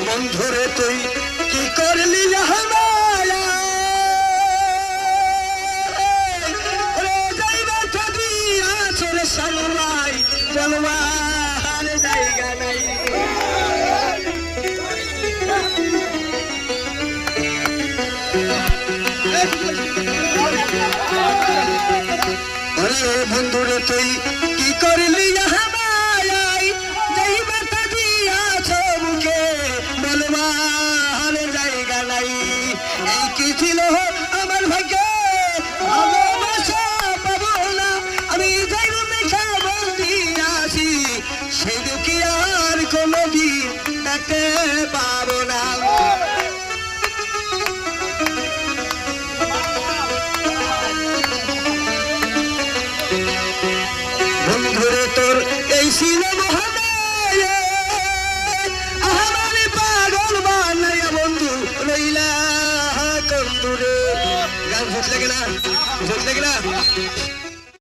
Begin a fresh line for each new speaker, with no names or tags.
বন্ধুরে তুই কি করলি জাহানায়া রে যাইবা থাকি আছর সামলাই বলবার জায়গা নাই আরে বন্ধুরে তুই কি করলি জাহানায়াই যাইবা থাকি আছো মুখে বলবার জায়গা নাই এই কি ছিল আমার ভাগ্যে ভালোবাসা পাবো না আমি যাইব মেখা বন্দি আসি সেই দুঃখী আর কোনোদিন দেখতে পাবো না বন্ধুরে তোর এই ছিল মহামায় আমার পাগল বানাইয়া বন্ধু রইলা কোন দূরে গান ভোট লাগে না